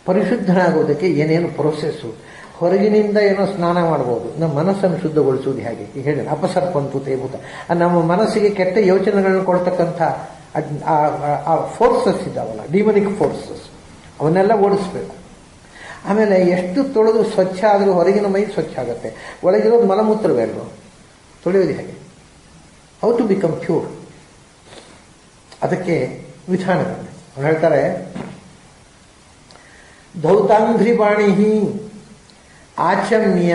ಪರಿಶುದ್ಧನಾಗೋದಕ್ಕೆ ಏನೇನು ಪ್ರೋಸೆಸ್ಸು, ಹೊರಗಿನಿಂದ ಏನೋ ಸ್ನಾನ ಮಾಡ್ಬೋದು, ನಮ್ಮ ಮನಸ್ಸನ್ನು ಶುದ್ಧಗೊಳಿಸುವುದು ಹೇಗೆ ಈಗ ಹೇಳಿ ಅಪಸರ್ಪಂತು ತೇಭೂತ, ನಮ್ಮ ಮನಸ್ಸಿಗೆ ಕೆಟ್ಟ ಯೋಚನೆಗಳನ್ನು ಕೊಡ್ತಕ್ಕಂಥ ಆ ಫೋರ್ಸಸ್ ಇದ್ದಾವಲ್ಲ, ಡಿಮನಿಕ್ ಫೋರ್ಸಸ್, ಅವನ್ನೆಲ್ಲ ಓಡಿಸ್ಬೇಕು. ಆಮೇಲೆ ಎಷ್ಟು ತೊಳೆದು ಸ್ವಚ್ಛ ಆದರೂ ಹೊರಗಿನ ಮೈ ಸ್ವಚ್ಛ ಆಗುತ್ತೆ, ಒಳಗಿರೋದು ಮಲಮೂತ್ರವೇ ಅಲ್ವ, ತೊಳೆಯೋದು ಹೇಗೆ? How to become pure. ಅದಕ್ಕೆ ವಿಧಾನಗಳು ಅವ್ರು ಹೇಳ್ತಾರೆ, ಧೌತಾಂಘ್ರಿ ಬಾಣಿ ಆಚಮ್ಯ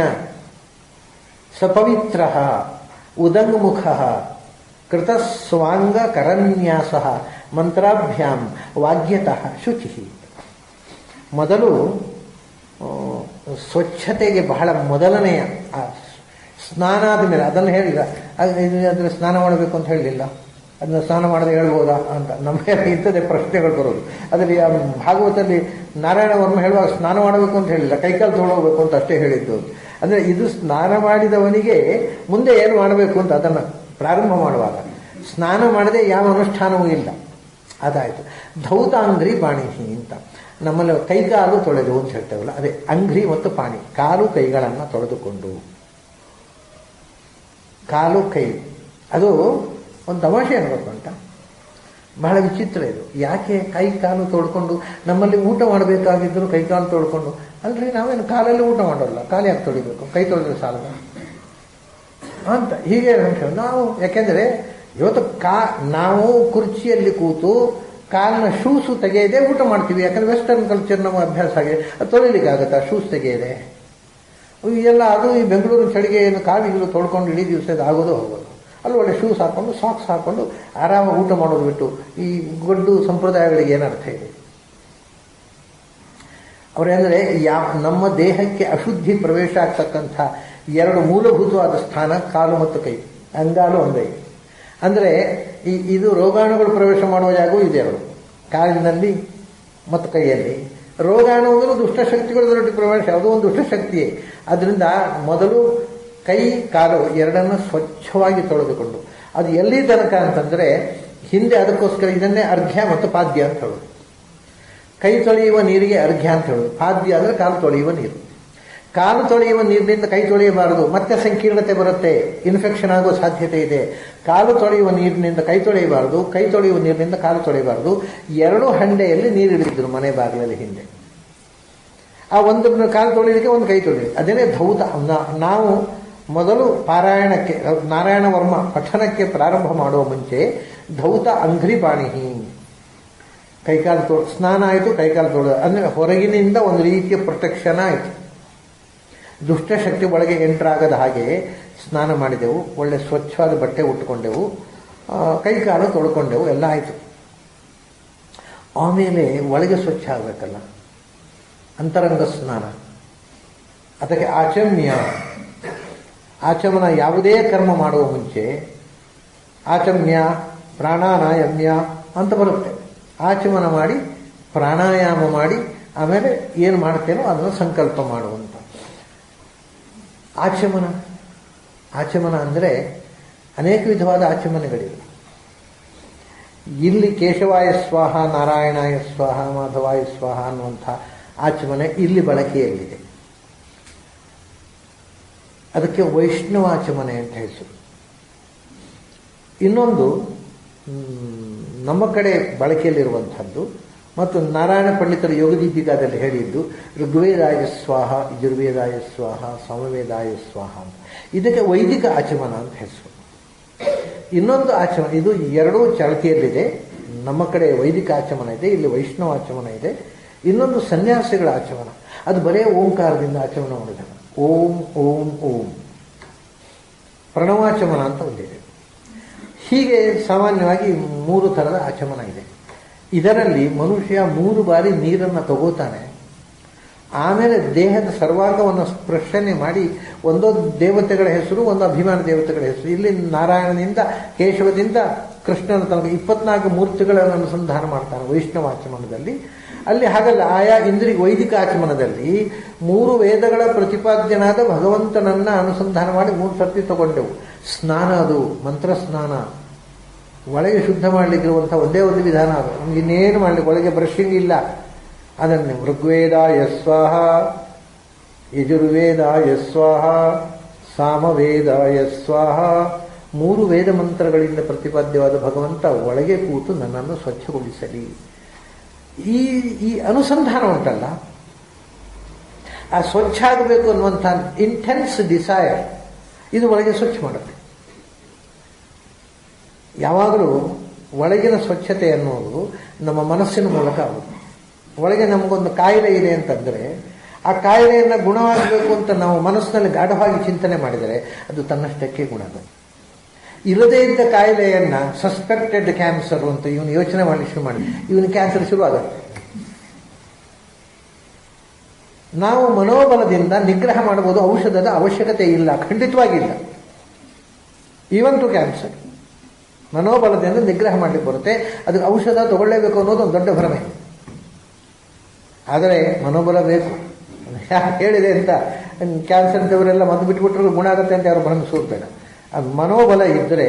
ಸಪವಿತ್ರ ಉದಂಗಮುಖ ಕೃತಸ್ವಾಂಗ ಕರನ್ಯಾಸ ಮಂತ್ರಾಭ್ಯಾಂ ವಾಗ್ಯತಃ ಶುಚಿ. ಮೊದಲು ಸ್ವಚ್ಛತೆಗೆ ಬಹಳ ಮೊದಲನೆಯ ಸ್ನಾನ ಆದ ಮೇಲೆ ಅದನ್ನು ಹೇಳಿಲ್ಲ, ಅದನ್ನು ಸ್ನಾನ ಮಾಡಬೇಕು ಅಂತ ಹೇಳಲಿಲ್ಲ, ಅದನ್ನು ಸ್ನಾನ ಮಾಡದೆ ಹೇಳ್ಬೋದಾ ಅಂತ ನಮ್ಮ ಇಂಥದ್ದೇ ಪ್ರಶ್ನೆಗಳು ಬರೋದು. ಅದರಲ್ಲಿ ಭಾಗವತದಲ್ಲಿ ನಾರಾಯಣ ವರ್ಮ ಹೇಳುವಾಗ ಸ್ನಾನ ಮಾಡಬೇಕು ಅಂತ ಹೇಳಿಲ್ಲ, ಕೈಕಾಲು ತೊಳೋಗ್ಬೇಕು ಅಂತ ಅಷ್ಟೇ ಹೇಳಿದ್ದು. ಅಂದರೆ ಇದು ಸ್ನಾನ ಮಾಡಿದವನಿಗೆ ಮುಂದೆ ಏನು ಮಾಡಬೇಕು ಅಂತ ಅದನ್ನು ಪ್ರಾರಂಭ ಮಾಡುವಾಗ ಸ್ನಾನ ಮಾಡದೆ ಯಾವ ಅನುಷ್ಠಾನವೂ ಇಲ್ಲ. ಅದಾಯಿತು. ಧೌತಾಂಘ್ರಿ ಬಾಣಿಹಿ ಅಂತ ನಮ್ಮಲ್ಲಿ ಕೈಕಾಲು ತೊಳೆದು ಅಂತ ಹೇಳ್ತೇವಲ್ಲ, ಅದೇ ಅಂಘ್ರಿ ಮತ್ತು ಪಾಣಿ, ಕಾಲು ಕೈಗಳನ್ನು ತೊಳೆದುಕೊಂಡು, ಕಾಲು ಕೈ. ಅದು ಒಂದು ತಮಾಷೆ ಅನ್ಬೇಕು ಅಂತ, ಬಹಳ ವಿಚಿತ್ರ ಇದು. ಯಾಕೆ ಕೈ ಕಾಲು ತೊಳ್ಕೊಂಡು, ನಮ್ಮಲ್ಲಿ ಊಟ ಮಾಡಬೇಕಾಗಿದ್ದರೂ ಕೈ ಕಾಲು ತೊಳ್ಕೊಂಡು, ಅಲ್ರಿ ನಾವೇನು ಕಾಲಲ್ಲಿ ಊಟ ಮಾಡೋಲ್ಲ, ಕಾಲು ಯಾಕೆ ತೊಳಿಬೇಕು, ಕೈ ತೊಳೆದ್ರೆ ಸಾಲದ ಅಂತ ಹೀಗೆ ನಾವು. ಯಾಕೆಂದರೆ ಇವತ್ತು ನಾವು ಕುರ್ಚಿಯಲ್ಲಿ ಕೂತು ಕಾಲಿನ ಶೂಸು ತೆಗೆಯದೆ ಊಟ ಮಾಡ್ತೀವಿ, ಯಾಕಂದ್ರೆ ವೆಸ್ಟರ್ನ್ ಕಲ್ಚರ್ ನಮ್ಮ ಅಭ್ಯಾಸ ಆಗಿದೆ. ಅದು ತೊಳಿಲಿಕ್ಕಾಗತ್ತಾ ಶೂಸ್ ತೆಗೆಯದೆ? ಎಲ್ಲ ಅದು ಈ ಬೆಂಗಳೂರು ಚಳಿಗೆ ಏನು ಕಾಲಿಗಳು ತೊಳ್ಕೊಂಡು ಇಡೀ ದಿವಸ ಆಗೋದು ಹೋಗೋದು. ಅಲ್ಲಿ ಒಳ್ಳೆ ಶೂಸ್ ಹಾಕ್ಕೊಂಡು ಸಾಕ್ಸ್ ಹಾಕ್ಕೊಂಡು ಆರಾಮಾಗಿ ಊಟ ಮಾಡೋದು ಬಿಟ್ಟು ಈ ಗೊಡ್ಡು ಸಂಪ್ರದಾಯಗಳಿಗೆ ಏನರ್ಥ ಇದೆ? ಅವರೆಂದರೆ ನಮ್ಮ ದೇಹಕ್ಕೆ ಅಶುದ್ಧಿ ಪ್ರವೇಶ ಆಗ್ತಕ್ಕಂಥ ಎರಡು ಮೂಲಭೂತವಾದ ಸ್ಥಾನ ಕಾಲು ಮತ್ತು ಕೈ, ಅಂಗಾಲು ಅಂಗೈ. ಅಂದರೆ ಇದು ರೋಗಾಣುಗಳು ಪ್ರವೇಶ ಮಾಡುವ ಜಾಗವೂ ಇದೆ, ಅವರು ಕಾಲಿನಲ್ಲಿ ಮತ್ತು ಕೈಯಲ್ಲಿ. ರೋಗಾಣು ಅಂದರೆ ದುಷ್ಟಶಕ್ತಿಗಳೊಟ್ಟಿಗೆ ಪ್ರವೇಶ, ಯಾವುದೋ ಒಂದು ದುಷ್ಟಶಕ್ತಿಯೇ. ಅದರಿಂದ ಮೊದಲು ಕೈ ಕಾಲು ಎರಡನ್ನು ಸ್ವಚ್ಛವಾಗಿ ತೊಳೆದುಕೊಂಡು, ಅದು ಎಲ್ಲಿ ತನಕ ಅಂತಂದರೆ ಹಿಂದೆ ಅದಕ್ಕೋಸ್ಕರ ಇದನ್ನೇ ಅರ್ಘ್ಯ ಮತ್ತು ಪಾದ್ಯ ಅಂತ ಹೇಳೋದು. ಕೈ ತೊಳೆಯುವ ನೀರಿಗೆ ಅರ್ಘ್ಯ ಅಂತ ಹೇಳೋದು, ಪಾದ್ಯ ಅಂದರೆ ಕಾಲು ತೊಳೆಯುವ ನೀರು. ಕಾಲು ತೊಳೆಯುವ ನೀರಿನಿಂದ ಕೈ ತೊಳೆಯಬಾರದು, ಮತ್ತೆ ಸಂಕೀರ್ಣತೆ ಬರುತ್ತೆ, ಇನ್ಫೆಕ್ಷನ್ ಆಗುವ ಸಾಧ್ಯತೆ ಇದೆ. ಕಾಲು ತೊಳೆಯುವ ನೀರಿನಿಂದ ಕೈ ತೊಳೆಯಬಾರದು, ಕೈ ತೊಳೆಯುವ ನೀರಿನಿಂದ ಕಾಲು ತೊಳೆಯಬಾರದು. ಎರಡು ಹಂಡೆಯಲ್ಲಿ ನೀರಿಡಿದ್ರು ಮನೆ ಬಾಗಿಲಲ್ಲಿ ಹಿಂದೆ. ಆ ಒಂದು ಕಾಲು ತೊಳೆಯಲಿಕ್ಕೆ ಒಂದು ಕೈ ತೊಳೆಯಲಿಕ್ಕೆ, ಅದೇನೇ ಧೌತ. ನಾವು ಮೊದಲು ಪಾರಾಯಣಕ್ಕೆ ನಾರಾಯಣ ವರ್ಮ ಪಠನಕ್ಕೆ ಪ್ರಾರಂಭ ಮಾಡುವ ಮುಂಚೆ ಧೌತ ಅಂಘ್ರಿ ಬಾಣಿಹಿ, ಕೈಕಾಲು ಸ್ನಾನ ಆಯಿತು, ಕೈಕಾಲು ತೊಳೆದ ಅಂದರೆ ಹೊರಗಿನಿಂದ ಒಂದು ರೀತಿಯ ಪ್ರೊಟೆಕ್ಷನ್ ಆಯಿತು, ದುಷ್ಟಶಕ್ತಿ ಒಳಗೆ ಎಂಟ್ರಾಗದ ಹಾಗೆ ಸ್ನಾನ ಮಾಡಿದೆವು, ಒಳ್ಳೆ ಸ್ವಚ್ಛವಾದ ಬಟ್ಟೆ ಉಟ್ಟುಕೊಂಡೆವು, ಕೈಕಾಲು ತೊಳ್ಕೊಂಡೆವು, ಎಲ್ಲ ಆಯಿತು. ಆಮೇಲೆ ಒಳಗೆ ಸ್ವಚ್ಛ ಆಗಬೇಕಲ್ಲ, ಅಂತರಂಗ ಸ್ನಾನ. ಅದಕ್ಕೆ ಆಚಮನ ಯಾವುದೇ ಕರ್ಮ ಮಾಡುವ ಮುಂಚೆ ಆಚಮ್ಯ ಪ್ರಾಣಾಯಾಮ್ಯ ಅಂತ ಬರುತ್ತೆ. ಆಚಮನ ಮಾಡಿ ಪ್ರಾಣಾಯಾಮ ಮಾಡಿ ಆಮೇಲೆ ಏನು ಮಾಡ್ತೇನೋ ಅದನ್ನು ಸಂಕಲ್ಪ ಮಾಡುವಂಥ ಆಚಮನ ಅಂದರೆ ಅನೇಕ ವಿಧವಾದ ಆಚಮನಗಳಿವೆ. ಇಲ್ಲಿ ಕೇಶವಾಯ ಸ್ವಾಹ, ನಾರಾಯಣಾಯ ಸ್ವಾಹ, ಮಾಧವಾಯ ಸ್ವಾಹ ಅನ್ನುವಂಥ ಆಚಮನೆ ಇಲ್ಲಿ ಬಳಕೆಯಲ್ಲಿದೆ. ಅದಕ್ಕೆ ವೈಷ್ಣವಾಚಮನೆ ಅಂತ ಹೆಸರು. ಇನ್ನೊಂದು ನಮ್ಮ ಕಡೆ ಬಳಕೆಯಲ್ಲಿರುವಂಥದ್ದು ಮತ್ತು ನಾರಾಯಣ ಪಂಡಿತರ ಯೋಗದೀಪಿಕಾದಲ್ಲಿ ಹೇಳಿದ್ದು ಋಗ್ವೇದಾಯ ಸ್ವಾಹ, ಯಜುರ್ವೇದಾಯ ಸ್ವಾಹ, ಸಮವೇದಾಯ ಸ್ವಾಹ ಅಂತ. ಇದಕ್ಕೆ ವೈದಿಕ ಆಚಮನ ಅಂತ ಹೆಸರು. ಇನ್ನೊಂದು ಆಚಮನ, ಇದು ಎರಡೂ ಚಾಲ್ತಿಯಲ್ಲಿದೆ. ನಮ್ಮ ಕಡೆ ವೈದಿಕ ಆಚಮನ ಇದೆ, ಇಲ್ಲಿ ವೈಷ್ಣವ ಆಚಮನ ಇದೆ. ಇನ್ನೊಂದು ಸನ್ಯಾಸಿಗಳ ಆಚಮನ, ಅದು ಬರೇ ಓಂಕಾರದಿಂದ ಆಚಮನ ಮಾಡಿದ. ಓಂ ಓಂ ಓಂ ಪ್ರಣವಾಚಮನ ಅಂತ ಒಂದಿದೆ. ಹೀಗೆ ಸಾಮಾನ್ಯವಾಗಿ 3 ಥರದ ಆಚಮನ ಇದೆ. ಇದರಲ್ಲಿ ಮನುಷ್ಯ 3 ಬಾರಿ ನೀರನ್ನು ತಗೋತಾನೆ. ಆಮೇಲೆ ದೇಹದ ಸರ್ವಾಂಗವನ್ನು ಸ್ಪರ್ಶನೆ ಮಾಡಿ ಒಂದೊಂದು ದೇವತೆಗಳ ಹೆಸರು, ಒಂದು ಅಭಿಮಾನ ದೇವತೆಗಳ ಹೆಸರು. ಇಲ್ಲಿ ನಾರಾಯಣನಿಂದ ಕೇಶವದಿಂದ ಕೃಷ್ಣನ ತನಕ 24 ಮೂರ್ತಿಗಳನ್ನು ಅನುಸಂಧಾನ ಮಾಡ್ತಾನೆ ವೈಷ್ಣವಾಚಮನದಲ್ಲಿ. ಅಲ್ಲಿ ಹಾಗಲ್ಲ, ಆಯಾ ಇಂದ್ರಿಯ ವೈದಿಕ ಆಚಮನದಲ್ಲಿ 3 ವೇದಗಳ ಪ್ರತಿಪಾದ್ಯನಾದ ಭಗವಂತನನ್ನ ಅನುಸಂಧಾನ ಮಾಡಿ 3 ಸರ್ತಿ ತಗೊಂಡೆವು. ಸ್ನಾನ, ಅದು ಮಂತ್ರ ಸ್ನಾನ, ಒಳಗೆ ಶುದ್ಧ ಮಾಡಲಿಕ್ಕಿರುವಂಥ ಒಂದೇ ಒಂದು ವಿಧಾನ. ಅದು ನಮ್ಗೆ ಇನ್ನೇನು ಮಾಡಲಿಕ್ಕೆ, ಒಳಗೆ ಬ್ರಷಿಂಗ್ ಇಲ್ಲ, ಅದನ್ನು ಋಗ್ವೇದಾಯ ಸ್ವಾಹ, ಯಜುರ್ವೇದಾಯ ಸ್ವಾಹ, ಸಾಮವೇದಾಯ ಸ್ವಾಹ, 3 ವೇದ ಮಂತ್ರಗಳಿಂದ ಪ್ರತಿಪಾದ್ಯವಾದ ಭಗವಂತ ಒಳಗೆ ಕೂತು ನನ್ನನ್ನು ಸ್ವಚ್ಛಗೊಳಿಸಲಿ. ಈ ಅನುಸಂಧಾನ ಉಂಟಲ್ಲ, ಆ ಸ್ವಚ್ಛ ಆಗಬೇಕು ಅನ್ನುವಂಥ ಇಂಟೆನ್ಸ್ ಡಿಸೈರ್, ಇದು ಒಳಗೆ ಸ್ವಚ್ಛ ಮಾಡುತ್ತೆ. ಯಾವಾಗಲೂ ಒಳಗಿನ ಸ್ವಚ್ಛತೆ ಅನ್ನೋದು ನಮ್ಮ ಮನಸ್ಸಿನ ಮೂಲಕ ಆಗುತ್ತೆ. ಒಳಗೆ ನಮಗೊಂದು ಕಾಯಿಲೆ ಇದೆ ಅಂತಂದರೆ ಆ ಕಾಯಿಲೆಯನ್ನು ಗುಣವಾಗಬೇಕು ಅಂತ ನಾವು ಮನಸ್ಸಿನಲ್ಲಿ ಗಾಢವಾಗಿ ಚಿಂತನೆ ಮಾಡಿದರೆ ಅದು ತನ್ನಷ್ಟಕ್ಕೆ ಗುಣ ಆಗುತ್ತೆ. ಇರದೇ ಇದ್ದ ಕಾಯಿಲೆಯನ್ನು ಸಸ್ಪೆಕ್ಟೆಡ್ ಕ್ಯಾನ್ಸರ್ ಅಂತ ಇವನು ಯೋಚನೆ ಮಾಡಿ ಶುರು ಮಾಡಿ ಇವನು ಕ್ಯಾನ್ಸರ್ ಶುರು ಆಗುತ್ತೆ. ನಾವು ಮನೋಬಲದಿಂದ ನಿಗ್ರಹ ಮಾಡಬಹುದು, ಔಷಧದ ಅವಶ್ಯಕತೆ ಇಲ್ಲ, ಖಂಡಿತವಾಗಿಲ್ಲ. ಈವನ್ ಟು ಕ್ಯಾನ್ಸರ್ ಮನೋಬಲದಿಂದ ನಿಗ್ರಹ ಮಾಡಲಿಕ್ಕೆ ಬರುತ್ತೆ. ಅದಕ್ಕೆ ಔಷಧ ತಗೊಳ್ಳೇಬೇಕು ಅನ್ನೋದು ಒಂದು ದೊಡ್ಡ ಭ್ರಮೆ. ಆದರೆ ಮನೋಬಲ ಬೇಕು. ಯಾರು ಹೇಳಿದೆ ಅಂತ ಕ್ಯಾನ್ಸರ್ ಇದ್ದವರೆಲ್ಲ ಮದ್ದು ಬಿಟ್ಬಿಟ್ರು ಗುಣ ಆಗುತ್ತೆ ಅಂತ ಯಾರು ಭ್ರಮಿಸೋದು ಬೇಡ. ಅದು ಮನೋಬಲ ಇದ್ದರೆ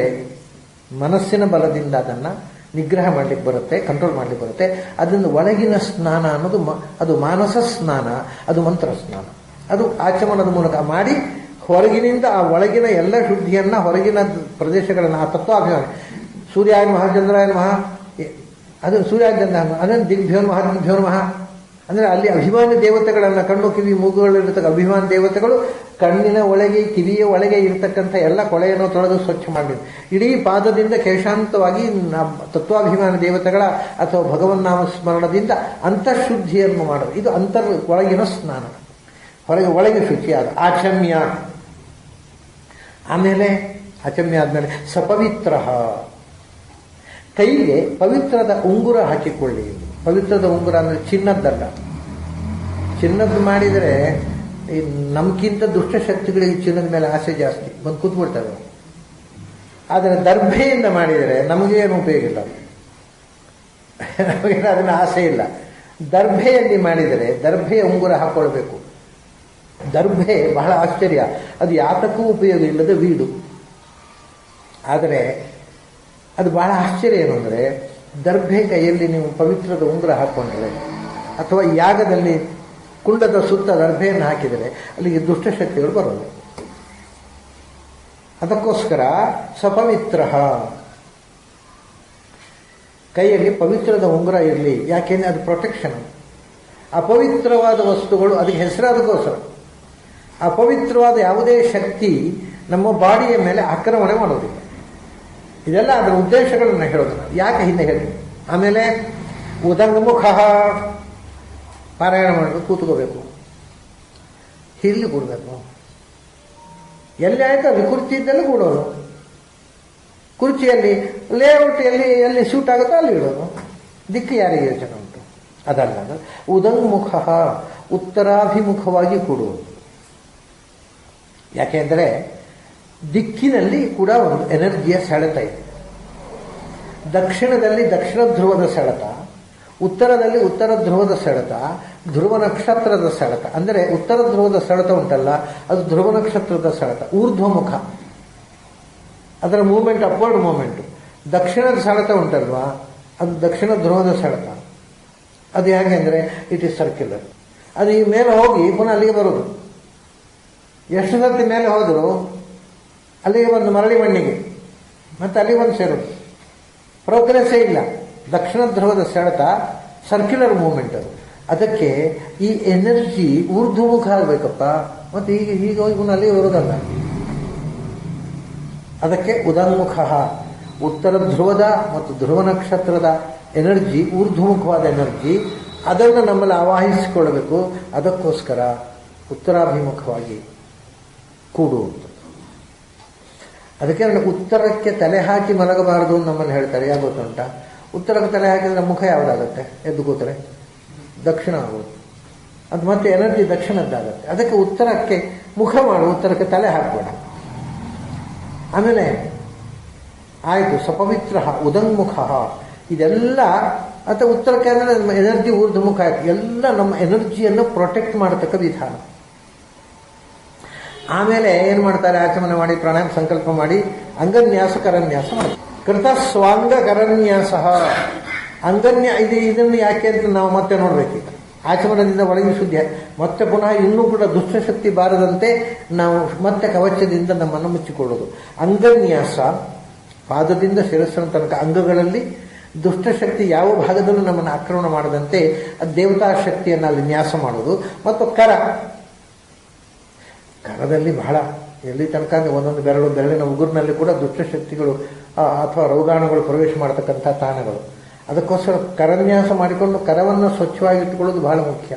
ಮನಸ್ಸಿನ ಬಲದಿಂದ ಅದನ್ನು ನಿಗ್ರಹ ಮಾಡಲಿಕ್ಕೆ ಬರುತ್ತೆ, ಕಂಟ್ರೋಲ್ ಮಾಡಲಿಕ್ಕೆ ಬರುತ್ತೆ. ಅದನ್ನು ಒಳಗಿನ ಸ್ನಾನ ಅನ್ನೋದು ಅದು ಮಾನಸ ಸ್ನಾನ, ಅದು ಮಂತ್ರ ಸ್ನಾನ. ಅದು ಆಚಮನದ ಮೂಲಕ ಮಾಡಿ ಹೊರಗಿನಿಂದ ಆ ಒಳಗಿನ ಎಲ್ಲ ಶುದ್ಧಿಯನ್ನು ಹೊರಗಿನ ಪ್ರದೇಶಗಳನ್ನು ಆ ತತ್ವಾಭಿಮಾನ ಸೂರ್ಯಾಯ ಮಹಾ ಚಂದ್ರಾಯ ಮಹಾ, ಅದು ಸೂರ್ಯಾಚಂದ್ರ, ಅದನ್ನು ದಿಗ್ಭ್ಯೋನ್ ಮಹಾ ದಿಗ್ಭ್ಯೋನ್ ಮಹಾ ಅಂದರೆ ಅಲ್ಲಿ ಅಭಿಮಾನಿ ದೇವತೆಗಳನ್ನು, ಕಣ್ಣು ಕಿವಿ ಮೂಗುಗಳಿರ್ತಕ್ಕ ಅಭಿಮಾನಿ ದೇವತೆಗಳು ಕಣ್ಣಿನ ಒಳಗೆ ಕಿವಿಯ ಒಳಗೆ ಇರತಕ್ಕಂಥ ಎಲ್ಲ ಕೊಳೆಯನ್ನು ತೊಳೆದು ಸ್ವಚ್ಛ ಮಾಡಬೇಕು. ಇಡೀ ಪಾದದಿಂದ ಕೇಶಾಂತವಾಗಿ ತತ್ವಾಭಿಮಾನಿ ದೇವತೆಗಳ ಅಥವಾ ಭಗವನ್ನಾಮ ಸ್ಮರಣದಿಂದ ಅಂತಃಶುದ್ಧಿಯನ್ನು ಮಾಡೋದು. ಇದು ಒಳಗಿನ ಸ್ನಾನ. ಒಳಗೆ ಶುಚಿಯಾದ ಆಚಮ್ಯ. ಆಮೇಲೆ ಆಚಮ್ಯ ಆದಮೇಲೆ ಸಪವಿತ್ರ. ಕೈಗೆ ಪವಿತ್ರದ ಉಂಗುರ ಹಾಕಿಕೊಳ್ಳಿ. ಪವಿತ್ರದ ಉಂಗುರ ಅಂದರೆ ಚಿನ್ನದ್ದಲ್ಲ. ಚಿನ್ನದ್ದು ಮಾಡಿದರೆ ನಮ್ಗಿಂತ ದುಷ್ಟಶಕ್ತಿಗಳಿಗೆ ಚಿನ್ನದ ಮೇಲೆ ಆಸೆ ಜಾಸ್ತಿ, ಬಂದು ಕೂತ್ಬಿಡ್ತವೆ. ಆದರೆ ದರ್ಭೆಯಿಂದ ಮಾಡಿದರೆ ನಮಗೇನು ಉಪಯೋಗ ಇಲ್ಲ, ನಮಗೇನು ಅದನ್ನು ಆಸೆ ಇಲ್ಲ. ದರ್ಭೆಯಲ್ಲಿ ಮಾಡಿದರೆ ದರ್ಭೆಯ ಉಂಗುರ ಹಾಕ್ಕೊಳ್ಬೇಕು. ದರ್ಭೆ ಬಹಳ ಆಶ್ಚರ್ಯ, ಅದು ಯಾತಕ್ಕೂ ಉಪಯೋಗ ಇಲ್ಲದ ವೀಡು. ಆದರೆ ಅದು ಬಹಳ ಆಶ್ಚರ್ಯ ಏನು ಅಂದರೆ, ದರ್ಭೆ ಕೈಯಲ್ಲಿ ನೀವು ಪವಿತ್ರದ ಉಂಗುರ ಹಾಕ್ಕೊಂಡ್ರೆ ಅಥವಾ ಯಾಗದಲ್ಲಿ ಕುಂಡದ ಸುತ್ತ ದರ್ಭೆಯನ್ನು ಹಾಕಿದರೆ ಅಲ್ಲಿಗೆ ದುಷ್ಟಶಕ್ತಿಗಳು ಬರೋದು. ಅದಕ್ಕೋಸ್ಕರ ಸಪವಿತ್ರ, ಕೈಯಲ್ಲಿ ಪವಿತ್ರದ ಉಂಗುರ ಇರಲಿ. ಯಾಕೆಂದರೆ ಅದು ಪ್ರೊಟೆಕ್ಷನ್. ಅಪವಿತ್ರವಾದ ವಸ್ತುಗಳು ಅದಕ್ಕೆ ಹೆಸರಾದಕ್ಕೋಸ್ಕರ. ಅಪವಿತ್ರವಾದ ಯಾವುದೇ ಶಕ್ತಿ ನಮ್ಮ ಬಾಡಿಯ ಮೇಲೆ ಆಕ್ರಮಣ ಮಾಡೋದಿಲ್ಲ. ಇದೆಲ್ಲ ಅದರ ಉದ್ದೇಶಗಳನ್ನು ಹೇಳೋದು. ಯಾಕೆ ಹಿಂದೆ ಹೇಳಿ. ಆಮೇಲೆ ಉದಂಗಮುಖ, ಪಾರಾಯಣ ಮಾಡಬೇಕು, ಕೂತ್ಕೋಬೇಕು, ಇಲ್ಲಿ ಕೂಡಬೇಕು. ಎಲ್ಲಿ ಆಯಿತು ಅಲ್ಲಿ ಕುರ್ಚಿ ಇದ್ದಲ್ಲೂ ಕೂಡೋದು. ಕುರ್ಚಿಯಲ್ಲಿ ಲೇಔಟ್ ಎಲ್ಲಿ ಶೂಟ್ ಆಗುತ್ತೋ ಅಲ್ಲಿ ಇಡೋದು. ದಿಕ್ಕು ಯಾರಿಗೆ ಯೋಚನೆ ಉಂಟು? ಅದಲ್ಲ. ಉದಂಗಮುಖ, ಉತ್ತರಾಭಿಮುಖವಾಗಿ ಕೂಡುವುದು. ಯಾಕೆಂದರೆ ದಿಕ್ಕಿನಲ್ಲಿ ಕೂಡ ಒಂದು ಎನರ್ಜಿಯ ಸೆಳೆತ ಇದೆ. ದಕ್ಷಿಣದಲ್ಲಿ ದಕ್ಷಿಣ ಧ್ರುವದ ಸೆಳೆತ, ಉತ್ತರದಲ್ಲಿ ಉತ್ತರ ಧ್ರುವದ ಸೆಳೆತ, ಧ್ರುವ ನಕ್ಷತ್ರದ ಸೆಳೆತ. ಅಂದರೆ ಉತ್ತರ ಧ್ರುವದ ಸೆಳೆತ ಉಂಟಲ್ಲ, ಅದು ಧ್ರುವ ನಕ್ಷತ್ರದ ಸೆಳೆತ, ಊರ್ಧ್ವಮುಖ, ಅದರ ಮೂವ್ಮೆಂಟ್, ಅಪ್ವರ್ಡ್ ಮೂವ್ಮೆಂಟು. ದಕ್ಷಿಣದ ಸೆಳೆತ ಉಂಟಲ್ವಾ, ಅದು ದಕ್ಷಿಣ ಧ್ರುವದ ಸೆಳೆತ. ಅದು ಹೇಗೆ ಅಂದರೆ ಇಟ್ ಈಸ್ ಸರ್ಕ್ಯುಲರ್. ಅದು ಈ ಮೇಲೆ ಹೋಗಿ ಪುನಃ ಅಲ್ಲಿಗೆ ಬರೋದು. ಎಷ್ಟು ಸರ್ತಿ ಮೇಲೆ ಹೋದರೂ ಅಲ್ಲಿಗೆ ಬಂದು ಮರಳಿ ಮಣ್ಣಿಗೆ ಮತ್ತು ಅಲ್ಲಿ ಒಂದು ಸೇರೋದು. ಪ್ರೋಗ್ರೆಸ್ಸೇ ಇಲ್ಲ. ದಕ್ಷಿಣ ಧ್ರುವದ ಸೆಳೆತ ಸರ್ಕ್ಯುಲರ್ ಮೂವ್ಮೆಂಟ್ ಅದು. ಅದಕ್ಕೆ ಈ ಎನರ್ಜಿ ಊರ್ಧ್ವಮುಖ ಆಗಬೇಕಪ್ಪ. ಮತ್ತು ಹೀಗೆ ಹೋಗಿ ಪುನಃ ಅಲ್ಲಿಗೆ ಬರೋದಲ್ಲ. ಅದಕ್ಕೆ ಉದಂಗಮುಖ, ಉತ್ತರ ಧ್ರುವದ ಮತ್ತು ಧ್ರುವ ನಕ್ಷತ್ರದ ಎನರ್ಜಿ ಊರ್ಧ್ವಮುಖವಾದ ಎನರ್ಜಿ, ಅದನ್ನು ನಮ್ಮಲ್ಲಿ ಆವಾಹಿಸಿಕೊಳ್ಳಬೇಕು. ಅದಕ್ಕೋಸ್ಕರ ಉತ್ತರಾಭಿಮುಖವಾಗಿ ಕೂಡುವುದು. ಅದಕ್ಕೆ ಉತ್ತರಕ್ಕೆ ತಲೆ ಹಾಕಿ ಮಲಗಬಾರದು ನಮ್ಮಲ್ಲಿ ಹೇಳ್ತಾರೆ. ಯಾಕೆ ಗೊತ್ತುಂಟ? ಉತ್ತರಕ್ಕೆ ತಲೆ ಹಾಕಿದರೆ ಮುಖ ಯಾವುದಾಗುತ್ತೆ? ಎದ್ದು ಕೂತರೆ ದಕ್ಷಿಣ ಆಗೋದು. ಅದು ಮತ್ತೆ ಎನರ್ಜಿ ದಕ್ಷಿಣದ್ದಾಗುತ್ತೆ. ಅದಕ್ಕೆ ಉತ್ತರಕ್ಕೆ ಮುಖ ಮಾಡು, ಉತ್ತರಕ್ಕೆ ತಲೆ ಹಾಕಬೇಡ. ಆಮೇಲೆ ಆಯಿತು, ಸಪವಿತ್ರ, ಉದಂಗಮುಖ, ಇದೆಲ್ಲ ಅಥವಾ ಉತ್ತರಕ್ಕೆ ಅಂದರೆ ನಮ್ಮ ಎನರ್ಜಿ ಊರ್ಧ್ವಮುಖ ಆಯಿತು. ಎಲ್ಲ ನಮ್ಮ ಎನರ್ಜಿಯನ್ನು ಪ್ರೊಟೆಕ್ಟ್ ಮಾಡತಕ್ಕ ವಿಧಾನ. ಆಮೇಲೆ ಏನು ಮಾಡ್ತಾರೆ? ಆಚಮನ ಮಾಡಿ, ಪ್ರಾಣಾಯಾಮ ಸಂಕಲ್ಪ ಮಾಡಿ, ಅಂಗನ್ಯಾಸ ಕರನ್ಯಾಸ ಮಾಡಿ. ಕೃತ ಸ್ವಾಂಗ ಕರನ್ಯಾಸ. ಇದನ್ನು ಯಾಕೆ ಅಂತ ನಾವು ಮತ್ತೆ ನೋಡ್ಬೇಕೀಗ. ಆಚಮನದಿಂದ ಒಳಗೆ ಶುದ್ಧಿ, ಮತ್ತೆ ಪುನಃ ಇನ್ನೂ ಕೂಡ ದುಷ್ಟಶಕ್ತಿ ಬಾರದಂತೆ ನಾವು ಮತ್ತೆ ಕವಚದಿಂದ ನಮ್ಮನ್ನು ಮುಚ್ಚಿಕೊಳ್ಳೋದು. ಅಂಗನ್ಯಾಸ, ಪಾದದಿಂದ ಶಿರಸ್ಸಿನ ತನಕ ಅಂಗಗಳಲ್ಲಿ ದುಷ್ಟಶಕ್ತಿ ಯಾವ ಭಾಗದಲ್ಲೂ ನಮ್ಮನ್ನು ಆಕ್ರಮಣ ಮಾಡದಂತೆ ದೇವತಾ ಶಕ್ತಿಯನ್ನು ಅಲ್ಲಿ ನ್ಯಾಸ ಮಾಡೋದು. ಮತ್ತು ಕರದಲ್ಲಿ ಬಹಳ ಎಲ್ಲಿ ತನಕ ಒಂದೊಂದು ಬೆರಳಿನ ಉಗುರಿನಲ್ಲಿ ಕೂಡ ದುಷ್ಟಶಕ್ತಿಗಳು ಅಥವಾ ರೋಗಾಣುಗಳು ಪ್ರವೇಶ ಮಾಡತಕ್ಕಂಥ ತಾಣಗಳು. ಅದಕ್ಕೋಸ್ಕರ ಕರನ್ಯಾಸ ಮಾಡಿಕೊಂಡು ಕರವನ್ನು ಸ್ವಚ್ಛವಾಗಿಟ್ಟುಕೊಳ್ಳೋದು ಬಹಳ ಮುಖ್ಯ.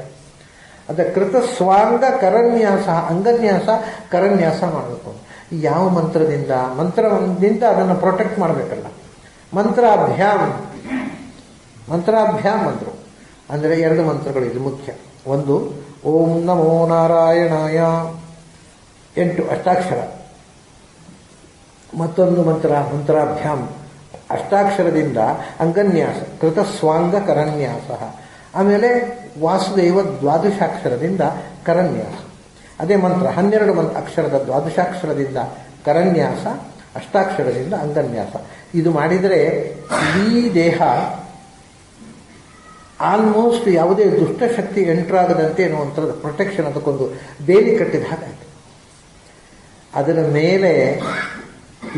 ಅದ ಕೃತ ಸ್ವಾಂಗ ಕರನ್ಯಾಸ, ಅಂಗನ್ಯಾಸ ಕರನ್ಯಾಸ ಮಾಡಬೇಕು. ಯಾವ ಮಂತ್ರದಿಂದ ಅದನ್ನು ಪ್ರೊಟೆಕ್ಟ್ ಮಾಡಬೇಕಲ್ಲ. ಮಂತ್ರಾಭ್ಯಾಮ್ ಮಂತ್ರ ಅಂದರೆ 2 ಮಂತ್ರಗಳು ಇದು ಮುಖ್ಯ. ಒಂದು ಓಂ ನಮೋ ನಾರಾಯಣಾಯ 8 ಅಷ್ಟಾಕ್ಷರ. ಮತ್ತೊಂದು ಮಂತ್ರಾಭ್ಯಾಮ್ ಅಷ್ಟಾಕ್ಷರದಿಂದ ಅಂಗನ್ಯಾಸ, ಕೃತ ಸ್ವಾಂಗ ಕರನ್ಯಾಸ. ಆಮೇಲೆ ವಾಸುದೇವ ದ್ವಾದಶಾಕ್ಷರದಿಂದ ಕರನ್ಯಾಸ. ಅದೇ ಮಂತ್ರ 12 ಅಕ್ಷರದ ದ್ವಾದಶಾಕ್ಷರದಿಂದ ಕರನ್ಯಾಸ, ಅಷ್ಟಾಕ್ಷರದಿಂದ ಅಂಗನ್ಯಾಸ. ಇದು ಮಾಡಿದರೆ ಈ ದೇಹ ಆಲ್ಮೋಸ್ಟ್ ಯಾವುದೇ ದುಷ್ಟಶಕ್ತಿ ಎಂಟ್ರಾಗದಂತೆ ಎನ್ನುವಂಥದ್ದು ಪ್ರೊಟೆಕ್ಷನ್, ಅದಕ್ಕೊಂದು ಬೇಲಿ ಕಟ್ಟಿದ ಹಾಗಾಯಿತು. ಅದರ ಮೇಲೆ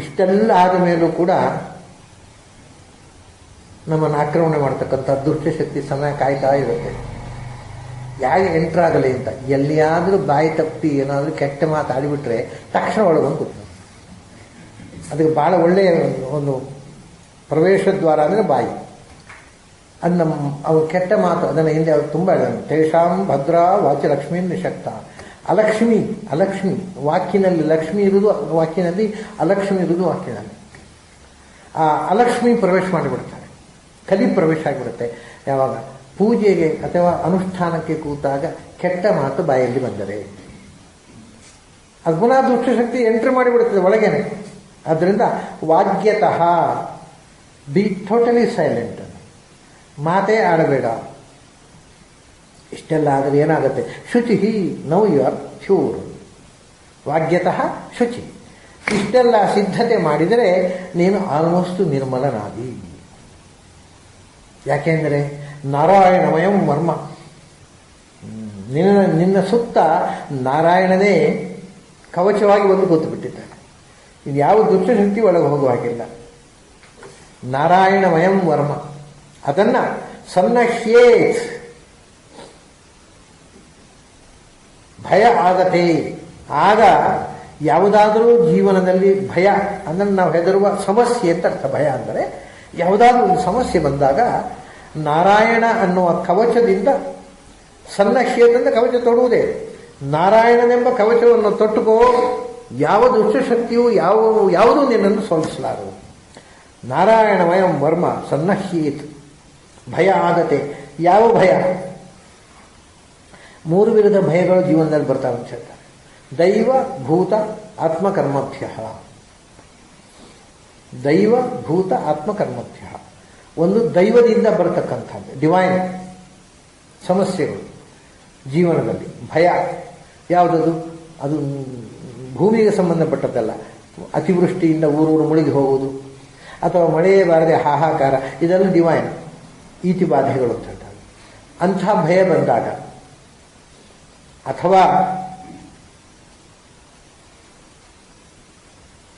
ಇಷ್ಟೆಲ್ಲ ಆದ ಮೇಲೂ ಕೂಡ ನಮ್ಮನ್ನು ಆಕ್ರಮಣ ಮಾಡ್ತಕ್ಕಂಥ ದುಷ್ಟಶಕ್ತಿ ಸಮಯ ಕಾಯ್ತಾ ಇರುತ್ತೆ. ಯಾಕೆ ಎಂಟ್ರಾಗಲಿ ಅಂತ. ಎಲ್ಲಿಯಾದರೂ ಬಾಯಿ ತಪ್ಪಿ ಏನಾದರೂ ಕೆಟ್ಟ ಮಾತಾಡಿಬಿಟ್ರೆ ತಕ್ಷಣ ಒಳಗೊಂಡು ಕೂತು. ಅದಕ್ಕೆ ಭಾಳ ಒಳ್ಳೆಯ ಒಂದು ಪ್ರವೇಶ ದ್ವಾರ ಅಂದರೆ ಬಾಯಿ. ಅದು ಅವ್ರು ಕೆಟ್ಟ ಮಾತು ಅದನ್ನು ಹಿಂದೆ ಅವ್ರು ತುಂಬ ಹೇಳಿದ್ರು. ತೇಷಾಂ ಭದ್ರಾ ವಾಚ ಲಕ್ಷ್ಮೀ ನಿಶಕ್ತ. ಅಲಕ್ಷ್ಮಿ ವಾಕ್ಯನಲ್ಲಿ ಲಕ್ಷ್ಮಿ ಇರುವುದು ವಾಕ್ಯನಲ್ಲಿ, ಅಲಕ್ಷ್ಮಿ ಇರುವುದು ವಾಕ್ಯನಲ್ಲಿ. ಆ ಅಲಕ್ಷ್ಮಿ ಪ್ರವೇಶ ಮಾಡಿಬಿಡ್ತಾರೆ, ಕಲಿ ಪ್ರವೇಶ ಆಗಿಬಿಡುತ್ತೆ. ಯಾವಾಗ ಪೂಜೆಗೆ ಅಥವಾ ಅನುಷ್ಠಾನಕ್ಕೆ ಕೂತಾಗ ಕೆಟ್ಟ ಮಾತು ಬಾಯಲ್ಲಿ ಬಂದರೆ ಅದು ಪುನಃ ದುಷ್ಟಶಕ್ತಿ ಎಂಟ್ರಿ ಮಾಡಿಬಿಡುತ್ತದೆ ಒಳಗೇನೆ. ಆದ್ದರಿಂದ ವಾಗ್ಯತಃ ಬಿ ಟೋಟಲಿ ಸೈಲೆಂಟ್, ಮಾತೇ ಆಡಬೇಡ. ಇಷ್ಟೆಲ್ಲ ಆದರೆ ಏನಾಗುತ್ತೆ? ಶುಚಿ, ನೌ ಯು ಆರ್ ಪ್ಯೂರ್. ವಾಗ್ಯತಃ ಶುಚಿ. ಇಷ್ಟೆಲ್ಲ ಸಿದ್ಧತೆ ಮಾಡಿದರೆ ನೀನು ಆಲ್ಮೋಸ್ಟ್ ನಿರ್ಮಲನಾದಿ. ಯಾಕೆಂದರೆ ನಾರಾಯಣಮಯಂ ವರ್ಮ, ನಿನ್ನ ಸುತ್ತ ನಾರಾಯಣನೇ ಕವಚವಾಗಿ ಒಂದು ಕೂತು ಬಿಟ್ಟಿದ್ದಾನೆ. ಇದು ಯಾವ ದುಷ್ಟಶಕ್ತಿ ಒಳಗೆ ಹೋಗುವ ಹಾಗಿಲ್ಲ. ನಾರಾಯಣಮಯಂ ವರ್ಮ, ಅದನ್ನು ಸನ್ನಹ್ಯೇತ್, ಭಯ ಆಗತ್ತೆ. ಆಗ ಯಾವುದಾದರೂ ಜೀವನದಲ್ಲಿ ಭಯ ಅಂದರೆ ನಾವು ಹೆದರುವ ಸಮಸ್ಯೆ ಅಂತ ಅರ್ಥ. ಭಯ ಅಂದರೆ ಯಾವುದಾದ್ರೂ ಒಂದು ಸಮಸ್ಯೆ ಬಂದಾಗ ನಾರಾಯಣ ಅನ್ನುವ ಕವಚದಿಂದ, ಸನ್ನಹ್ಯೇತ್ ಕವಚ ತೊಡುವುದೇ, ನಾರಾಯಣನೆಂಬ ಕವಚವನ್ನು ತೊಟ್ಟುಕೋ. ಯಾವ ದುಷ್ಟಶಕ್ತಿಯು ಯಾವುದೂ ನಿನ್ನನ್ನು ಸೋಲಿಸಲಾರದು. ನಾರಾಯಣಮಯಂ ವರ್ಮ ಸನ್ನಹ್ಯೇತ್, ಭಯ ಆಗತ್ತೆ. ಯಾವ ಭಯ? 3 ವಿಧದ ಭಯಗಳು ಜೀವನದಲ್ಲಿ ಬರ್ತಾವೆ ಅಂತ ಹೇಳ್ತಾರೆ. ದೈವ ಭೂತ ಆತ್ಮಕರ್ಮಭ್ಯ. ದೈವ ಭೂತ ಆತ್ಮಕರ್ಮಭ್ಯ. ಒಂದು ದೈವದಿಂದ ಬರತಕ್ಕಂಥದ್ದು ಡಿವೈನ್ ಸಮಸ್ಯೆಗಳು ಜೀವನದಲ್ಲಿ. ಭಯ ಯಾವುದದು? ಅದು ಭೂಮಿಗೆ ಸಂಬಂಧಪಟ್ಟದ್ದಲ್ಲ. ಅತಿವೃಷ್ಟಿಯಿಂದ ಊರೂರು ಮುಳುಗಿ ಹೋಗುವುದು ಅಥವಾ ಮಳೆಯೇ ಬಾರದೆ ಹಾಹಾಕಾರ, ಇದೆಲ್ಲ ಡಿವೈನ್ ಈತಿ ಬಾಧೆಗಳು ಅಂತ ಹೇಳ್ತಾರೆ. ಅಂಥ ಭಯ ಬಂದಾಗ, ಅಥವಾ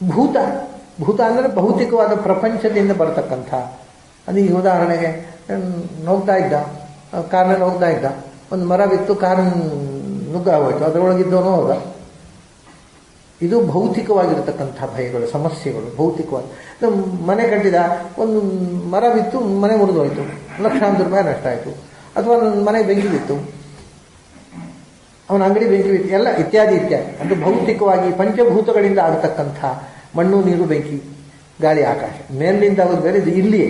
ಭೂತ ಅಂದರೆ ಭೌತಿಕವಾದ ಪ್ರಪಂಚದಿಂದ ಬರತಕ್ಕಂಥ. ಅದು ಈಗ ಉದಾಹರಣೆಗೆ ಹೋಗ್ತಾ ಇದ್ದ, ಕಾರ್ನಲ್ಲಿ ಹೋಗ್ತಾ ಇದ್ದ, ಒಂದು ಮರ ಬಿತ್ತು, ಕಾರು ನುಗ್ಗಾಗೋಯ್ತು, ಅದರೊಳಗಿದ್ದವನು ಹೋದ. ಇದು ಭೌತಿಕವಾಗಿರತಕ್ಕಂಥ ಭಯಗಳು, ಸಮಸ್ಯೆಗಳು ಭೌತಿಕವಾದ. ಮನೆ ಕಟ್ಟಿದ, ಒಂದು ಮರ ಬಿತ್ತು, ಮನೆ ಮುರಿದೋಯ್ತು, ಲಕ್ಷಾಂತರ ರೂಪಾಯಿ ನಷ್ಟ ಆಯಿತು. ಅಥವಾ ನನ್ನ ಮನೆ ಬೆಂಕಿ ಬಿತ್ತು, ಅವನ ಅಂಗಡಿ ಬೆಂಕಿ ಬಿತ್ತು, ಎಲ್ಲ ಇತ್ಯಾದಿ. ಅದು ಭೌತಿಕವಾಗಿ ಪಂಚಭೂತಗಳಿಂದ ಆಗತಕ್ಕಂಥ ಮಣ್ಣು, ನೀರು, ಬೆಂಕಿ, ಗಾಳಿ, ಆಕಾಶ, ಮೇಲಿನಿಂದ ಆಗೋದು ಬೇರೆ, ಇದು ಇಲ್ಲಿಯೇ.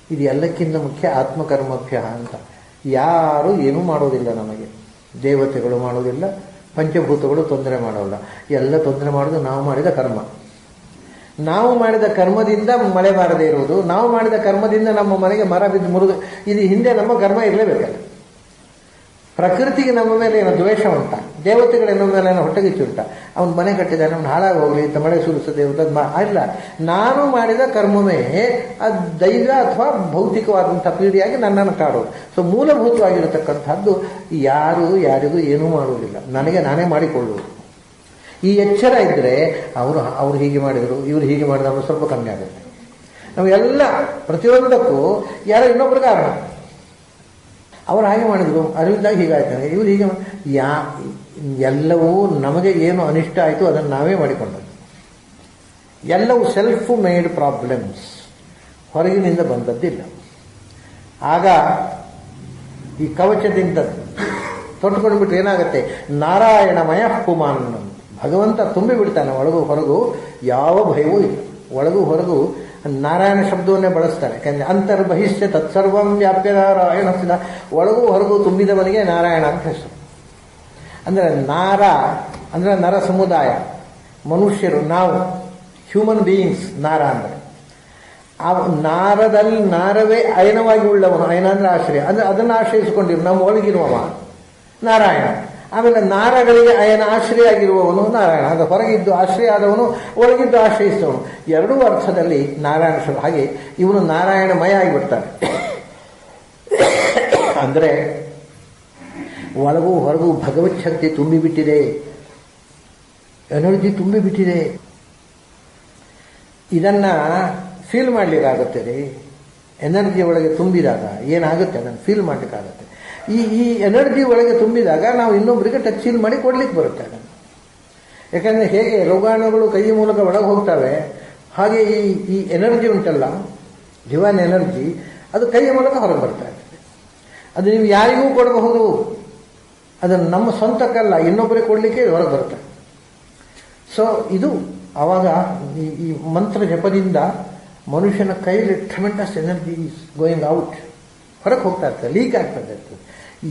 ಇದು ಎಲ್ಲಕ್ಕಿಂತ ಮುಖ್ಯ ಆತ್ಮಕರ್ಮಭ್ಯ ಅಂತ. ಯಾರೂ ಏನೂ ಮಾಡೋದಿಲ್ಲ ನಮಗೆ. ದೇವತೆಗಳು ಮಾಡೋದಿಲ್ಲ, ಪಂಚಭೂತಗಳು ತೊಂದರೆ ಮಾಡೋಲ್ಲ. ಎಲ್ಲ ತೊಂದರೆ ಮಾಡೋದು ನಾವು ಮಾಡಿದ ಕರ್ಮ. ನಾವು ಮಾಡಿದ ಕರ್ಮದಿಂದ ಮಳೆ ಬಾರದೇ ಇರುವುದು, ನಾವು ಮಾಡಿದ ಕರ್ಮದಿಂದ ನಮ್ಮ ಮನೆಗೆ ಮರ ಬಿದ್ದು ಮುರಿದು, ಇದು ಹಿಂದೆ ನಮ್ಮ ಕರ್ಮ ಇರಲೇಬೇಕಲ್ಲ. ಪ್ರಕೃತಿಗೆ ನಮ್ಮ ಮೇಲೆ ಏನೋ ದ್ವೇಷ ಉಂಟ, ದೇವತೆಗಳ ನಮ್ಮ ಮೇಲೆ ಏನೋ ಹೊಟ್ಟೆಗಿಚ್ಚು ಉಂಟ, ಅವನು ಮನೆ ಕಟ್ಟಿದ್ದಾನೆ, ಅವ್ನು ಹಾಳಾಗಿ ಹೋಗಲಿ ಅಂತ ಮಳೆ ಸುರಿಸದೆ ಇಲ್ಲ, ನಾನು ಮಾಡಿದ ಕರ್ಮವೇ ಅದು ದೈವ ಅಥವಾ ಭೌತಿಕವಾದಂಥ ಪೀಡಿಯಾಗಿ ನನ್ನನ್ನು ಕಾಡೋದು. ಸೊ ಮೂಲಭೂತವಾಗಿರತಕ್ಕಂಥದ್ದು ಯಾರಿಗೂ ಏನೂ ಮಾಡುವುದಿಲ್ಲ, ನನಗೆ ನಾನೇ ಮಾಡಿಕೊಳ್ಳುವುದು. ಈ ಎಚ್ಚರ ಇದ್ದರೆ ಅವರು ಹೀಗೆ ಮಾಡಿದರು, ಇವರು ಹೀಗೆ ಮಾಡಿದ್ರು ಸ್ವಲ್ಪ ಕಮ್ಮಿ ಆಗುತ್ತೆ. ನಾವೆಲ್ಲ ಪ್ರತಿಯೊಂದಕ್ಕೂ ಯಾರೋ ಇನ್ನೊಬ್ಬರು ಕಾರಣ, ಅವರು ಹಾಗೆ ಮಾಡಿದರು, ಅರಿವಿದ್ದಾಗ ಹೀಗಾಯ್ತಾರೆ, ಇವರು ಹೀಗೆ ಎಲ್ಲವೂ ನಮಗೆ ಏನು ಅನಿಷ್ಟ ಆಯಿತು ಅದನ್ನು ನಾವೇ ಮಾಡಿಕೊಂಡದ್ದು. ಎಲ್ಲವೂ ಸೆಲ್ಫ್ ಮೇಡ್ ಪ್ರಾಬ್ಲಮ್ಸ್, ಹೊರಗಿನಿಂದ ಬಂದದ್ದಿಲ್ಲ. ಆಗ ಈ ಕವಚದಿಂದ ತೊಟ್ಕೊಂಡ್ಬಿಟ್ರೆ ಏನಾಗುತ್ತೆ, ನಾರಾಯಣಮಯ ಪುಮಾನ್, ಭಗವಂತ ತುಂಬಿ ಬಿಡ್ತಾನೆ ಒಳಗೂ ಹೊರಗೂ, ಯಾವ ಭಯವೂ ಇಲ್ಲ. ಒಳಗೂ ಹೊರಗೂ ನಾರಾಯಣ ಶಬ್ದವನ್ನೇ ಬಳಸ್ತಾರೆ, ಯಾಕಂದರೆ ಅಂತರ್ಬಹಿಷ್ಯ ತತ್ಸರ್ವಂ ವ್ಯಾಪ್ಯ ನಾರಾಯಣ, ಒಳಗೂ ಹೊರಗೂ ತುಂಬಿದವನಿಗೆ ನಾರಾಯಣ ಅಂತ ಹೆಸರು. ಅಂದರೆ ಅಂದರೆ ನರ ಸಮುದಾಯ, ಮನುಷ್ಯರು, ನಾವು ಹ್ಯೂಮನ್ ಬೀಯಿಂಗ್ಸ್. ನಾರ ಅಂದರೆ ಆ ನಾರವೇ ಅಯನವಾಗಿ ಉಳ್ಳವನು, ಅಯನ ಅಂದರೆ ಆಶ್ರಯ, ಅಂದರೆ ಅದನ್ನು ಆಶ್ರಯಿಸಿಕೊಂಡಿರು ನಮ್ಮ ಒಳಗಿರುವವ ನಾರಾಯಣ. ಆಮೇಲೆ ನಾರಗಳಿಗೆ ಅಯನ ಆಶ್ರಯ ಆಗಿರುವವನು ನಾರಾಯಣ, ಅದು ಹೊರಗಿದ್ದು ಆಶ್ರಯ ಆದವನು, ಒಳಗಿದ್ದು ಆಶ್ರಯಿಸಿದವನು, ಎರಡೂ ಅರ್ಥದಲ್ಲಿ ನಾರಾಯಣ ಶಬ್ದ. ಹಾಗೆ ಇವನು ನಾರಾಯಣಮಯ ಆಗಿಬಿಡ್ತಾನೆ. ಅಂದರೆ ಒಳಗೂ ಹೊರಗೂ ಭಗವತ್ ಶಕ್ತಿ ತುಂಬಿಬಿಟ್ಟಿದೆ, ಎನರ್ಜಿ ತುಂಬಿಬಿಟ್ಟಿದೆ. ಇದನ್ನ ಫೀಲ್ ಮಾಡ್ಲಿಕ್ಕಾಗುತ್ತೆ ರೀ. ಎನರ್ಜಿ ಒಳಗೆ ತುಂಬಿದಾಗ ಏನಾಗುತ್ತೆ ಅದನ್ನು ಫೀಲ್ ಮಾಡ್ಲಿಕ್ಕಾಗತ್ತೆ. ಈ ಎನರ್ಜಿ ಒಳಗೆ ತುಂಬಿದಾಗ ನಾವು ಇನ್ನೊಬ್ಬರಿಗೆ ಟಚ್ ಫೀಲ್ ಮಾಡಿ ಕೊಡ್ಲಿಕ್ಕೆ ಬರುತ್ತೆ ಅದನ್ನು. ಯಾಕಂದರೆ ಹೇಗೆ ರೋಗಾಣುಗಳು ಕೈ ಮೂಲಕ ಒಳಗೆ ಹೋಗ್ತವೆ, ಹಾಗೆ ಈ ಎನರ್ಜಿ ಉಂಟಲ್ಲ, ಡಿವೈನ್ ಎನರ್ಜಿ, ಅದು ಕೈಯ ಮೂಲಕ ಹೊರಗೆ ಬರ್ತಾ ಇರ್ತದೆ. ಅದು ನೀವು ಯಾರಿಗೂ ಕೊಡಬಹುದು, ಅದನ್ನು ನಮ್ಮ ಸ್ವಂತಕ್ಕಲ್ಲ, ಇನ್ನೊಬ್ಬರಿಗೆ ಕೊಡಲಿಕ್ಕೆ ಹೊರಗೆ ಬರುತ್ತೆ. ಸೊ ಇದು ಆವಾಗ ಈ ಮಂತ್ರ ಜಪದಿಂದ ಮನುಷ್ಯನ ಕೈಯಲ್ಲಿ tremendous energy is going out, ಹೊರಗೆ ಹೋಗ್ತಾ ಇರ್ತದೆ, ಲೀಕ್ ಆಗ್ತಾ ಇರ್ತದೆ.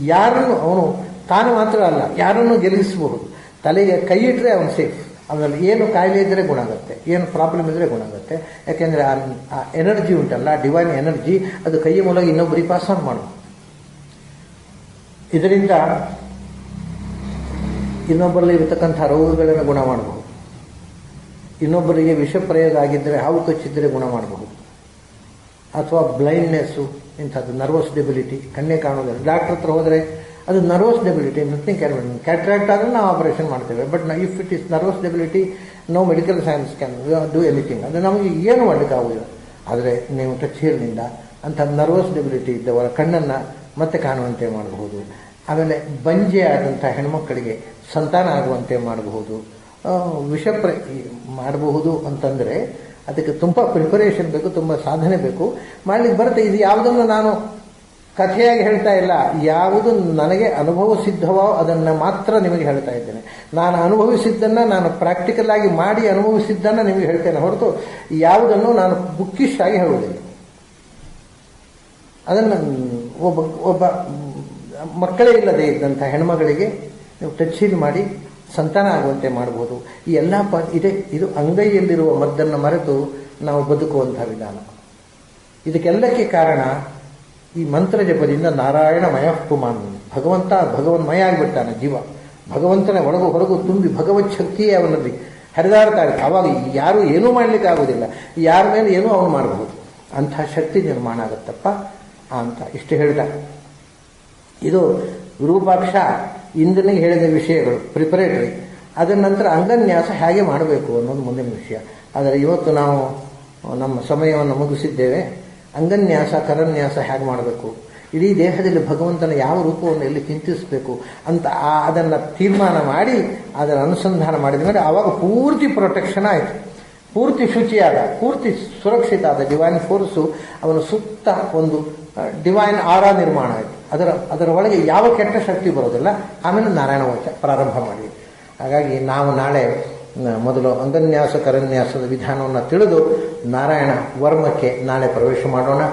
ಯಾರನ್ನು ಅವನು ತಾನು ಮಾತ್ರ ಅಲ್ಲ, ಯಾರನ್ನು ಗೆಲ್ಲಿಸಬಹುದು. ತಲೆಗೆ ಕೈ ಇಟ್ಟರೆ ಅವನು ಸೇಫ್. ಅವನಲ್ಲಿ ಏನು ಕಾಯಿಲೆ ಇದ್ದರೆ ಗುಣ ಆಗುತ್ತೆ, ಏನು ಪ್ರಾಬ್ಲಮ್ ಇದ್ದರೆ ಗುಣ ಆಗುತ್ತೆ. ಯಾಕೆಂದರೆ ಆ ಎನರ್ಜಿ ಉಂಟಲ್ಲ, ಡಿವೈನ್ ಎನರ್ಜಿ, ಅದು ಕೈಯ ಮೂಲಕ ಇನ್ನೊಬ್ಬರಿಗೆ ಪಾಸ್ ಆನ್ ಮಾಡುವುದು. ಇದರಿಂದ ಇನ್ನೊಬ್ಬರಲ್ಲಿ ಇರತಕ್ಕಂಥ ರೋಗಗಳನ್ನು ಗುಣ ಮಾಡಬಹುದು. ಇನ್ನೊಬ್ಬರಿಗೆ ವಿಷ ಪ್ರಯೋಗ ಆಗಿದ್ದರೆ, ಹಾವು ಕಚ್ಚಿದ್ದರೆ ಗುಣ ಮಾಡಬಹುದು. ಅಥವಾ ಬ್ಲೈಂಡ್ನೆಸ್ಸು, ಇಂಥದ್ದು ನರ್ವಸ್ ಡೆಬಿಲಿಟಿ, ಕಣ್ಣೇ ಕಾಣೋದಿಲ್ಲ, ಡಾಕ್ಟರ್ ಹತ್ರ ಹೋದರೆ ಅದು nervous debility, nothing can medicine. Cataract ಆದರೆ ನಾವು ಆಪರೇಷನ್ ಮಾಡ್ತೇವೆ, but if it is nervous debility no medical science can do anything. ಅಂದರೆ ನಮಗೆ ಏನು ಮಾಡಲಿಕ್ಕೆ ಆಗುವುದಿಲ್ಲ. ಆದರೆ ನೀವು ಟಚ್ ಹೀರ್ನಿಂದ ಅಂಥ ನರ್ವಸ್ ಡೆಬಿಲಿಟಿ ಇದ್ದವರ ಕಣ್ಣನ್ನು ಮತ್ತೆ ಕಾಣುವಂತೆ ಮಾಡಬಹುದು. ಆಮೇಲೆ ಬಂಜೆ ಆದಂಥ ಹೆಣ್ಮಕ್ಕಳಿಗೆ ಸಂತಾನ ಆಗುವಂತೆ ಮಾಡಬಹುದು. ಮಾಡಬಹುದು ಅಂತಂದರೆ ಅದಕ್ಕೆ ತುಂಬ ಪ್ರಿಪರೇಷನ್ ಬೇಕು, ತುಂಬ ಸಾಧನೆ ಬೇಕು, ಮಾಡಲಿಕ್ಕೆ ಬರುತ್ತೆ. ಇದು ಯಾವುದನ್ನು ನಾನು ಕಥೆಯಾಗಿ ಹೇಳ್ತಾ ಇಲ್ಲ, ಯಾವುದು ನನಗೆ ಅನುಭವ ಸಿದ್ಧವೋ ಅದನ್ನು ಮಾತ್ರ ನಿಮಗೆ ಹೇಳ್ತಾ ಇದ್ದೇನೆ. ನಾನು ಅನುಭವಿಸಿದ್ದನ್ನು, ನಾನು ಪ್ರಾಕ್ಟಿಕಲ್ ಆಗಿ ಮಾಡಿ ಅನುಭವಿಸಿದ್ದನ್ನು ನಿಮಗೆ ಹೇಳ್ತೇನೆ ಹೊರತು ಯಾವುದನ್ನು ನಾನು ಬುಕ್ಕಿಶ್ ಆಗಿ ಹೇಳುವುದಿಲ್ಲ. ಅದನ್ನು ಒಬ್ಬ ಮಕ್ಕಳೇ ಇಲ್ಲದೆ ಇದ್ದಂಥ ಹೆಣ್ಮಗಳಿಗೆ ನೀವು ಟಚ್ ಮಾಡಿ ಸಂತಾನ ಆಗುವಂತೆ ಮಾಡಬಹುದು. ಈ ಎಲ್ಲ ಇದು ಅಂಗೈಯಲ್ಲಿರುವ ಮದ್ದನ್ನು ಮರೆತು ನಾವು ಬದುಕುವಂತಹ ವಿಧಾನ. ಇದಕ್ಕೆಲ್ಲಕ್ಕೆ ಕಾರಣ ಈ ಮಂತ್ರ ಜಪದಿಂದ ನಾರಾಯಣಮಯ ಪುಮಾನ್, ಭಗವನ್ಮಯ ಆಗಿಬಿಡ್ತಾನೆ ಜೀವ. ಭಗವಂತನ ಒಳಗು ಹೊರಗು ತುಂಬಿ ಭಗವತ್ ಶಕ್ತಿಯೇ ಅವನಲ್ಲಿ ಹರಿದಾಡ್ತಾ ಇರುತ್ತೆ. ಆವಾಗ ಯಾರು ಏನೂ ಮಾಡಲಿಕ್ಕೆ ಆಗೋದಿಲ್ಲ, ಯಾರ ಮೇಲೆ ಏನೂ ಅವನು ಮಾಡಬಹುದು. ಅಂಥ ಶಕ್ತಿ ನಿರ್ಮಾಣ ಆಗುತ್ತಪ್ಪ ಅಂತ ಇಷ್ಟು ಹೇಳ್ದ. ಇದು ವಿರೂಪಾಕ್ಷ ಇಂದ್ರನಿಗೆ ಹೇಳಿದ ವಿಷಯಗಳು ಪ್ರಿಪರೇಟರಿ. ಅದರ ನಂತರ ಅಂಗನ್ಯಾಸ ಹೇಗೆ ಮಾಡಬೇಕು ಅನ್ನೋದು ಮುಂದಿನ ವಿಷಯ. ಆದರೆ ಇವತ್ತು ನಾವು ನಮ್ಮ ಸಮಯವನ್ನು ಮುಗಿಸಿದ್ದೇವೆ. ಅಂಗನ್ಯಾಸ ಕರನ್ಯಾಸ ಹೇಗೆ ಮಾಡಬೇಕು, ಇಡೀ ದೇಹದಲ್ಲಿ ಭಗವಂತನ ಯಾವ ರೂಪವನ್ನು ಎಲ್ಲಿ ಚಿಂತಿಸಬೇಕು ಅಂತ ಅದನ್ನು ತೀರ್ಮಾನ ಮಾಡಿ ಅದರ ಅನುಸಂಧಾನ ಮಾಡಿದ ಮೇಲೆ ಆವಾಗ ಪೂರ್ತಿ ಪ್ರೊಟೆಕ್ಷನ್ ಆಯಿತು, ಪೂರ್ತಿ ಶುಚಿಯಾದ, ಪೂರ್ತಿ ಸುರಕ್ಷಿತ ಆದ ಡಿವೈನ್ ಫೋರ್ಸು ಅವನ ಸುತ್ತ ಒಂದು ಡಿವೈನ್ ಆರಾ ನಿರ್ಮಾಣ ಆಯಿತು. ಅದರ ಒಳಗೆ ಯಾವ ಕೆಟ್ಟ ಶಕ್ತಿ ಬರೋದಿಲ್ಲ. ಆಮೇಲೆ ನಾರಾಯಣ ವಾಚ ಪ್ರಾರಂಭ ಮಾಡಿ. ಹಾಗಾಗಿ ನಾವು ನಾಳೆ ಮೊದಲು ಅಂಗನ್ಯಾಸ ಕರನ್ಯಾಸದ ವಿಧಾನವನ್ನು ತಿಳಿದು ನಾರಾಯಣ ವರ್ಮಕ್ಕೆ ನಾಳೆ ಪ್ರವೇಶ ಮಾಡೋಣ.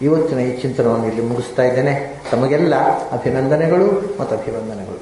ಇವತ್ತಿನ ಈ ಚಿಂತನವನ್ನು ಇಲ್ಲಿ ಮುಗಿಸ್ತಾ ಇದ್ದೇನೆ. ತಮಗೆಲ್ಲ ಅಭಿನಂದನೆಗಳು ಮತ್ತು ಅಭಿವಂದನೆಗಳು.